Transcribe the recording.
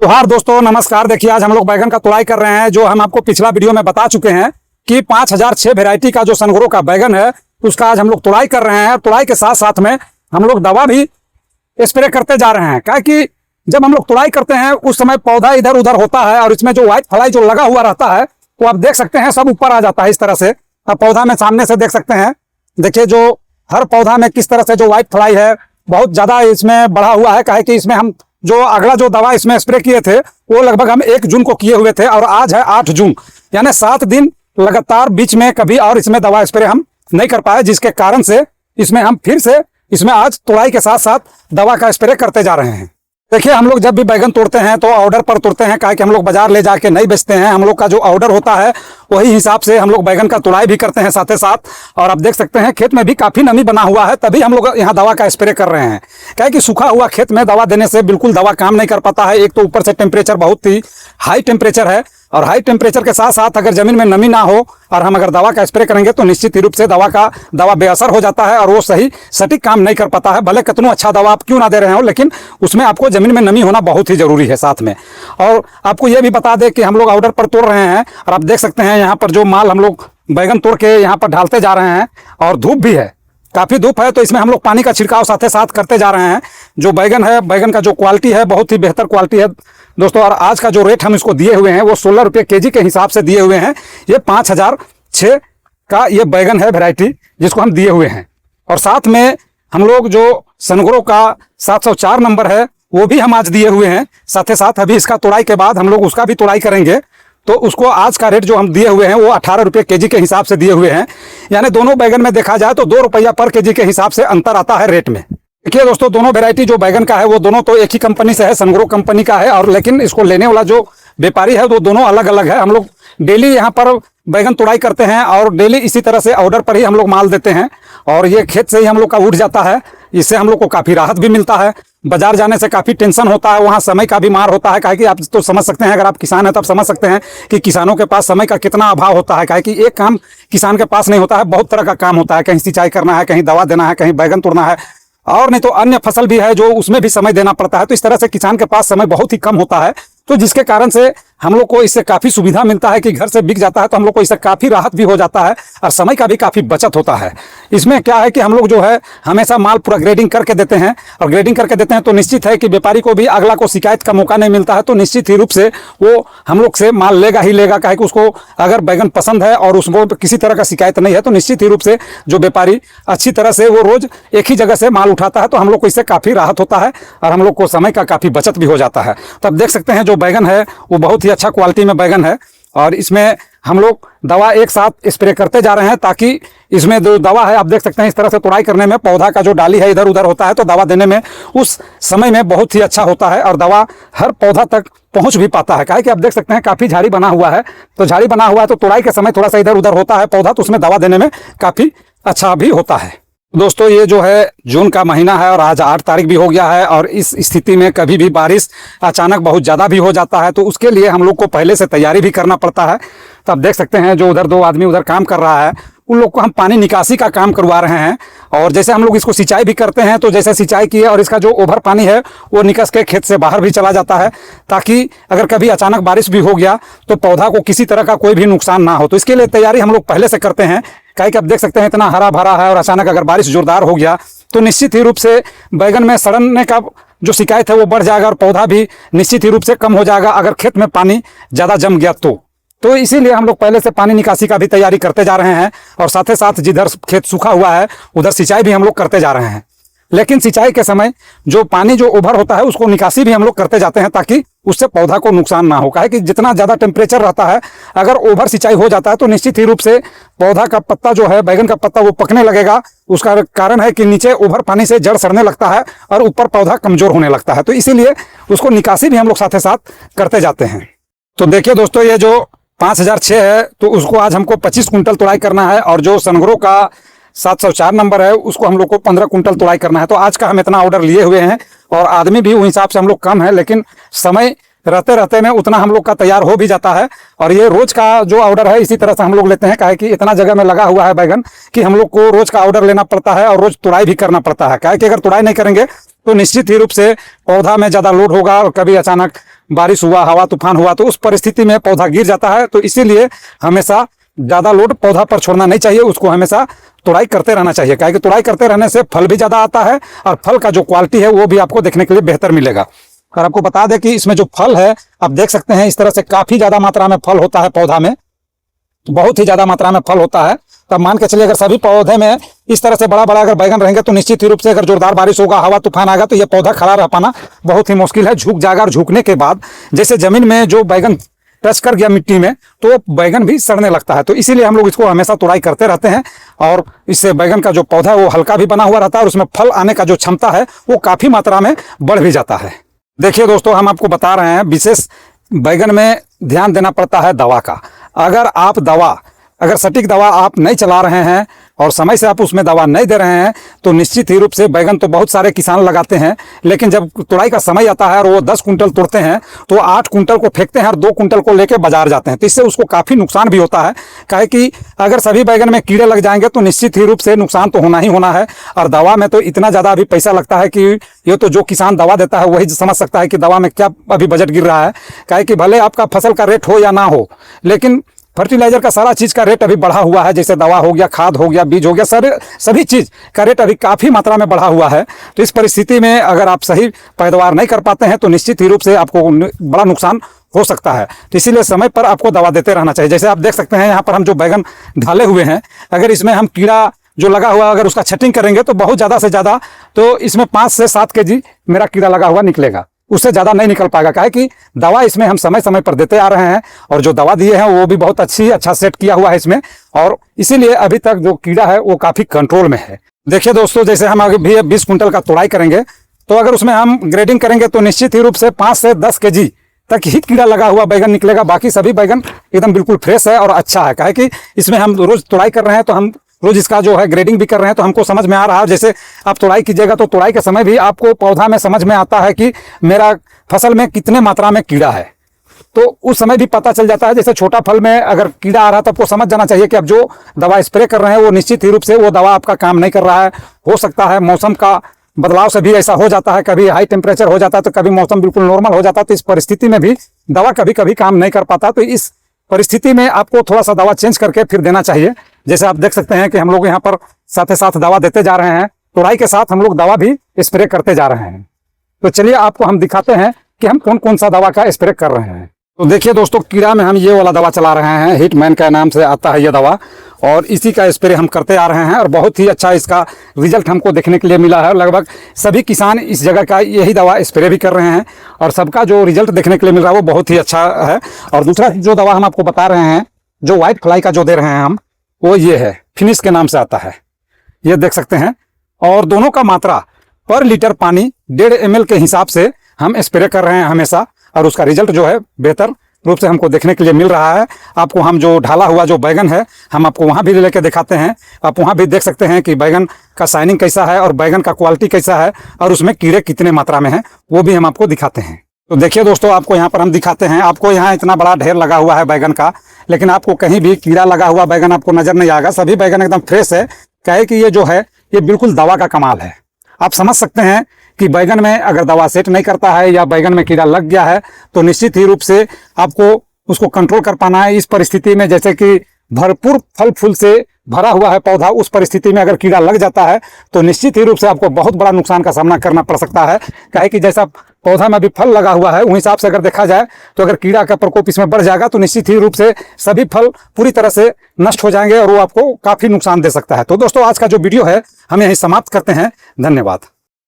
जोहार दोस्तों, नमस्कार। देखिए, आज हम लोग बैगन का तुड़ाई कर रहे हैं। जो हम आपको पिछला वीडियो में बता चुके हैं कि 5006 वेराइटी का जो सनग्रो का बैगन है उसका आज हम लोग तुड़ाई कर रहे हैं। तुड़ाई के साथ साथ में हम लोग दवा भी स्प्रे करते जा रहे हैं। क्या कि जब हम लोग तुड़ाई करते हैं उस समय पौधा इधर उधर होता है और इसमें जो व्हाइट फ्लाई जो लगा हुआ रहता है वो आप देख सकते हैं सब ऊपर आ जाता है इस तरह से। अब पौधा में सामने से देख सकते हैं, देखिए जो हर पौधा में किस तरह से जो व्हाइट फ्लाई है बहुत ज्यादा इसमें बढ़ा हुआ है। क्या कि इसमें हम जो अगला जो दवा इसमें स्प्रे किए थे वो लगभग हम 1 जून को किए हुए थे और आज है 8 जून, यानी 7 दिन लगातार बीच में कभी और इसमें दवा स्प्रे हम नहीं कर पाए, जिसके कारण से इसमें हम फिर से इसमें आज तुड़ाई के साथ साथ दवा का स्प्रे करते जा रहे हैं। देखिए, हम लोग जब भी बैगन तोड़ते हैं तो ऑर्डर पर तोड़ते हैं। क्या कि हम लोग बाजार ले जाके नहीं बेचते हैं। हम लोग का जो ऑर्डर होता है वही हिसाब से हम लोग बैगन का तुड़ाई भी करते हैं साथ ही साथ। और आप देख सकते हैं खेत में भी काफी नमी बना हुआ है, तभी हम लोग यहाँ दवा का स्प्रे कर रहे हैं। क्या कि सूखा हुआ खेत में दवा देने से बिल्कुल दवा काम नहीं कर पाता है। एक तो ऊपर से टेम्परेचर बहुत ही हाई टेम्परेचर है और हाई टेम्परेचर के साथ साथ अगर जमीन में नमी ना हो और हम अगर दवा का स्प्रे करेंगे तो निश्चित ही रूप से दवा बेअसर हो जाता है और वो सही सटीक काम नहीं कर पाता है। भले कितना अच्छा दवा आप क्यों ना दे रहे हो, लेकिन उसमें आपको जमीन में नमी होना बहुत ही जरूरी है साथ में। और आपको यह भी बता दें कि हम लोग ऑर्डर पर तोड़ रहे हैं और आप देख सकते हैं यहाँ पर जो माल हम लोग बैगन तोड़ के यहाँ पर ढालते जा रहे हैं और धूप भी है, काफी धूप है, तो इसमें हम लोग पानी का छिड़काव साथ साथ करते जा रहे हैं। जो बैगन है, बैगन का जो क्वालिटी है बहुत ही बेहतर क्वालिटी है दोस्तों। और आज का जो रेट हम इसको दिए हुए हैं वो 16 रुपये केजी के हिसाब से दिए हुए हैं। ये 5006 का ये बैगन है वेराइटी जिसको हम दिए हुए हैं। और साथ में हम लोग जो सनग्रो का 704 नंबर है वो भी हम आज दिए हुए हैं। साथ ही साथ अभी इसका तुड़ाई के बाद हम लोग उसका भी तुड़ाई करेंगे, तो उसको आज का रेट जो हम दिए हुए हैं वो 18 रुपये केजी के हिसाब से दिए हुए हैं। यानी दोनों बैगन में देखा जाए तो 2 रुपया पर केजी के हिसाब से अंतर आता है रेट में। देखिए दोस्तों, दोनों वेराइटी जो बैगन का है वो दोनों तो एक ही कंपनी से है, सनग्रो कंपनी का है, और लेकिन इसको लेने वाला जो व्यापारी है वो दोनों अलग अलग है। हम लोग डेली यहाँ पर बैगन तुड़ाई करते हैं और डेली इसी तरह से ऑर्डर पर ही हम लोग माल देते हैं और ये खेत से ही हम लोग का उठ जाता है। इससे हम लोग को काफ़ी राहत भी मिलता है। बाजार जाने से काफ़ी टेंशन होता है, वहाँ समय का भी मार होता है। काहे कि आप तो समझ सकते हैं, अगर आप किसान हैं तब समझ सकते हैं कि किसानों के पास समय का कितना अभाव होता है। काहे कि एक काम किसान के पास नहीं होता है, बहुत तरह का काम होता है। कहीं सिंचाई करना है, कहीं दवा देना है, कहीं बैगन तोड़ना है, और नहीं तो अन्य फसल भी है जो उसमें भी समय देना पड़ता है। तो इस तरह से किसान के पास समय बहुत ही कम होता है, तो जिसके कारण से हम लोग को इससे काफ़ी सुविधा मिलता है कि घर से बिक जाता है, तो हम लोग को इससे काफ़ी राहत भी हो जाता है और समय का भी काफ़ी बचत होता है। इसमें क्या है कि हम लोग जो है हमेशा माल पूरा ग्रेडिंग करके देते हैं, और ग्रेडिंग करके देते हैं तो निश्चित है कि व्यापारी को भी अगला को शिकायत का मौका नहीं मिलता है। तो निश्चित ही रूप से वो हम लोग से माल लेगा ही लेगा। क्या है कि उसको अगर बैगन पसंद है और उसको किसी तरह का शिकायत नहीं है तो निश्चित ही रूप से जो व्यापारी अच्छी तरह से वो रोज एक ही जगह से माल उठाता है, तो हम लोग को इससे काफ़ी राहत होता है और हम लोग को समय का काफ़ी बचत भी हो जाता है। तो अब देख सकते हैं जो बैगन है वो बहुत ही अच्छा क्वालिटी में बैगन है और इसमें हम लोग दवा एक साथ स्प्रे करते जा रहे हैं, ताकि इसमें जो दवा है आप देख सकते हैं इस तरह से तुड़ाई करने में पौधा का जो डाली है इधर उधर होता है, तो दवा देने में उस समय में बहुत ही अच्छा होता है और दवा हर पौधा तक पहुंच भी पाता है। क्या है कि आप देख सकते हैं काफ़ी झाड़ी बना हुआ है, तो झाड़ी बना हुआ है तो तुड़ाई के समय थोड़ा सा इधर उधर होता है पौधा, तो उसमें दवा देने में काफ़ी अच्छा भी होता है। दोस्तों, ये जो है जून का महीना है और आज 8 तारीख भी हो गया है, और इस स्थिति में कभी भी बारिश अचानक बहुत ज़्यादा भी हो जाता है, तो उसके लिए हम लोग को पहले से तैयारी भी करना पड़ता है। तो आप देख सकते हैं जो उधर 2 आदमी उधर काम कर रहा है, उन लोग को हम पानी निकासी का काम करवा रहे हैं। और जैसे हम लोग इसको सिंचाई भी करते हैं तो जैसे सिंचाई की है और इसका जो ओवर पानी है वो निकस के खेत से बाहर भी चला जाता है, ताकि अगर कभी अचानक बारिश भी हो गया तो पौधा को किसी तरह का कोई भी नुकसान ना हो। तो इसके लिए तैयारी हम लोग पहले से करते हैं। क्या कि आप देख सकते हैं इतना हरा भरा है और अचानक अगर बारिश जोरदार हो गया तो निश्चित ही रूप से बैगन में सड़ने का जो शिकायत है वो बढ़ जाएगा और पौधा भी निश्चित ही रूप से कम हो जाएगा अगर खेत में पानी ज़्यादा जम गया तो इसीलिए हम लोग पहले से पानी निकासी का भी तैयारी करते जा रहे हैं। और साथ ही साथ जिधर खेत सूखा हुआ है उधर सिंचाई भी हम लोग करते जा रहे हैं। लेकिन सिंचाई के समय जो पानी जो ओवर होता है उसको निकासी भी हम लोग करते जाते हैं, ताकि उससे पौधा को नुकसान ना हो। काहे कि जितना ज़्यादा टेम्परेचर रहता है, अगर ओवर सिंचाई हो जाता है तो निश्चित ही रूप से पौधा का पत्ता जो है बैगन का पत्ता वो पकने लगेगा। उसका कारण है कि नीचे ओवर पानी से जड़ सड़ने लगता है और ऊपर पौधा कमजोर होने लगता है, तो इसीलिए उसको निकासी भी हम लोग साथ ही साथ करते जाते हैं। तो देखिए दोस्तों, ये जो 5006 है तो उसको आज हमको 25 कुंटल तुड़ाई करना है, और जो सनग्रो का 704 नंबर है उसको हम लोग को 15 कुंटल तुड़ाई करना है। तो आज का हम इतना ऑर्डर लिए हुए हैं और आदमी भी उस हिसाब से हम लोग कम है, लेकिन समय रहते रहते में उतना हम लोग का तैयार हो भी जाता है। और ये रोज का जो ऑर्डर है इसी तरह से हम लोग लेते हैं। क्या है कि इतना जगह में लगा हुआ है बैगन कि हम लोग को रोज का ऑर्डर लेना पड़ता है और रोज तुड़ाई भी करना पड़ता है। क्या है कि अगर तुड़ाई नहीं करेंगे तो निश्चित ही रूप से पौधा में ज़्यादा लोड होगा और कभी अचानक बारिश हुआ, हवा तूफान हुआ, तो उस परिस्थिति में पौधा गिर जाता है। तो इसीलिए हमेशा ज्यादा लोड पौधा पर छोड़ना नहीं चाहिए, उसको हमेशा तुड़ाई करते रहना चाहिए। क्या कि तुड़ाई करते रहने से फल भी ज्यादा आता है और फल का जो क्वालिटी है वो भी आपको देखने के लिए बेहतर मिलेगा। और आपको बता दें कि इसमें जो फल है आप देख सकते हैं, इस तरह से काफी ज्यादा मात्रा में फल होता है पौधा में, बहुत ही ज्यादा मात्रा में फल होता है। तब मान के चलिए अगर सभी पौधे में इस तरह से बड़ा बड़ा अगर बैगन रहेंगे तो निश्चित ही रूप से अगर जोरदार बारिश होगा, हवा तूफान आएगा, तो ये पौधा खड़ा रह पाना बहुत ही मुश्किल है, झुक जाएगा। और झुकने के बाद जैसे जमीन में जो बैगन टच कर गया मिट्टी में तो बैगन भी सड़ने लगता है। तो इसीलिए हम लोग इसको हमेशा तुड़ाई करते रहते हैं और इससे बैगन का जो पौधा है वो हल्का भी बना हुआ रहता है और उसमें फल आने का जो क्षमता है वो काफी मात्रा में बढ़ भी जाता है। देखिए दोस्तों, हम आपको बता रहे हैं विशेष बैगन में ध्यान देना पड़ता है दवा का। अगर सटीक दवा आप नहीं चला रहे हैं और समय से आप उसमें दवा नहीं दे रहे हैं तो निश्चित ही रूप से बैगन तो बहुत सारे किसान लगाते हैं, लेकिन जब तुड़ाई का समय आता है और वो 10 कुंटल तोड़ते हैं तो 8 कुंटल को फेंकते हैं और 2 कुंटल को लेकर बाजार जाते हैं। तो इससे उसको काफी नुकसान भी होता है। काहे कि अगर सभी बैगन में कीड़े लग जाएंगे तो निश्चित ही रूप से नुकसान तो होना ही होना है। और दवा में तो इतना ज्यादा अभी पैसा लगता है कि ये तो जो किसान दवा देता है वही समझ सकता है कि दवा में क्या अभी बजट गिर रहा है। काहे कि भले आपका फसल का रेट हो या ना हो, लेकिन फर्टिलाइजर का सारा चीज का रेट अभी बढ़ा हुआ है। जैसे दवा हो गया, खाद हो गया, बीज हो गया, सभी चीज का रेट अभी काफी मात्रा में बढ़ा हुआ है। तो इस परिस्थिति में अगर आप सही पैदावार नहीं कर पाते हैं तो निश्चित ही रूप से आपको बड़ा नुकसान हो सकता है। तो इसीलिए समय पर आपको दवा देते रहना चाहिए। जैसे आप देख सकते हैं यहाँ पर हम जो बैगन ढाले हुए हैं, अगर इसमें हम कीड़ा जो लगा हुआ अगर उसका छटिंग करेंगे तो बहुत ज्यादा से ज्यादा तो इसमें 5 से 7 केजी मेरा कीड़ा लगा हुआ निकलेगा, उससे ज्यादा नहीं निकल पाएगा। काहे कि दवा इसमें हम समय समय पर देते आ रहे हैं और जो दवा दिए हैं वो भी बहुत अच्छा सेट किया हुआ है इसमें, और इसीलिए अभी तक जो कीड़ा है वो काफी कंट्रोल में है। देखिए दोस्तों, जैसे हम अभी भी 20 कुंटल का तुड़ाई करेंगे तो अगर उसमें हम ग्रेडिंग करेंगे तो निश्चित ही रूप से 5 से 10 केजी तक ही कीड़ा लगा हुआ बैगन निकलेगा। बाकी सभी बैगन एकदम बिल्कुल फ्रेश है और अच्छा है। काहे कि इसमें हम रोज तुड़ाई कर रहे हैं तो हम रोज इसका जो है ग्रेडिंग भी कर रहे हैं, तो हमको समझ में आ रहा है। जैसे आप तुड़ाई कीजिएगा तो तुड़ाई के समय भी आपको पौधा में समझ में आता है कि मेरा फसल में कितने मात्रा में कीड़ा है, तो उस समय भी पता चल जाता है। जैसे छोटा फल में अगर कीड़ा आ रहा है तो आपको समझ जाना चाहिए कि अब जो दवा स्प्रे कर रहे हैं वो निश्चित ही रूप से वो दवा आपका काम नहीं कर रहा है। हो सकता है मौसम का बदलाव से भी ऐसा हो जाता है, कभी हाई टेम्परेचर हो जाता है तो कभी मौसम बिल्कुल नॉर्मल हो जाता है। तो इस परिस्थिति में भी दवा कभी कभी काम नहीं कर पाता। तो इस परिस्थिति में आपको थोड़ा सा दवा चेंज करके फिर देना चाहिए। जैसे आप देख सकते हैं कि हम लोग यहाँ पर साथ ही साथ दवा देते जा रहे हैं, तुड़ाई के साथ हम लोग दवा भी स्प्रे करते जा रहे हैं। तो चलिए आपको हम दिखाते हैं कि हम कौन कौन सा दवा का स्प्रे कर रहे हैं। तो देखिए दोस्तों, कीड़ा में हम ये वाला दवा चला रहे हैं, हिटमैन का नाम से आता है ये दवा, और इसी का स्प्रे हम करते आ रहे हैं और बहुत ही अच्छा इसका रिजल्ट हमको देखने के लिए मिला है। लगभग सभी किसान इस जगह का यही दवा स्प्रे भी कर रहे हैं और सबका जो रिजल्ट देखने के लिए मिल रहा है वो बहुत ही अच्छा है। और दूसरा जो दवा हम आपको बता रहे हैं, जो व्हाइट फ्लाई का जो दे रहे हैं हम, वो ये है, फिनिश के नाम से आता है, ये देख सकते हैं। और दोनों का मात्रा पर लीटर पानी 1.5 ml के हिसाब से हम स्प्रे कर रहे हैं हमेशा, और उसका रिजल्ट जो है बेहतर रूप से हमको देखने के लिए मिल रहा है। आपको हम जो ढाला हुआ जो बैगन है हम आपको वहाँ भी लेके दिखाते हैं, आप वहाँ भी देख सकते हैं कि बैगन का शाइनिंग कैसा है और बैगन का क्वालिटी कैसा है और उसमें कीड़े कितने मात्रा में हैं वो भी हम आपको दिखाते हैं। तो देखिए दोस्तों, आपको यहाँ पर हम दिखाते हैं, आपको यहाँ इतना बड़ा ढेर लगा हुआ है बैगन का, लेकिन आपको कहीं भी कीड़ा लगा हुआ बैगन आपको नजर नहीं आएगा। सभी बैगन एकदम फ्रेश है। कहे कि ये जो है ये बिल्कुल दवा का कमाल है। आप समझ सकते हैं कि बैगन में अगर दवा सेट नहीं करता है या बैगन में कीड़ा लग गया है तो निश्चित ही रूप से आपको उसको कंट्रोल कर पाना है। इस परिस्थिति में जैसे कि भरपूर फल फूल से भरा हुआ है पौधा, उस परिस्थिति में अगर कीड़ा लग जाता है तो निश्चित ही रूप से आपको बहुत बड़ा नुकसान का सामना करना पड़ सकता है। काहे कि जैसा पौधा में अभी फल लगा हुआ है उस हिसाब से अगर देखा जाए तो अगर कीड़ा का प्रकोप इसमें बढ़ जाएगा तो निश्चित ही रूप से सभी फल पूरी तरह से नष्ट हो जाएंगे और वो आपको काफी नुकसान दे सकता है। तो दोस्तों, आज का जो वीडियो है हम यहीं समाप्त करते हैं। धन्यवाद।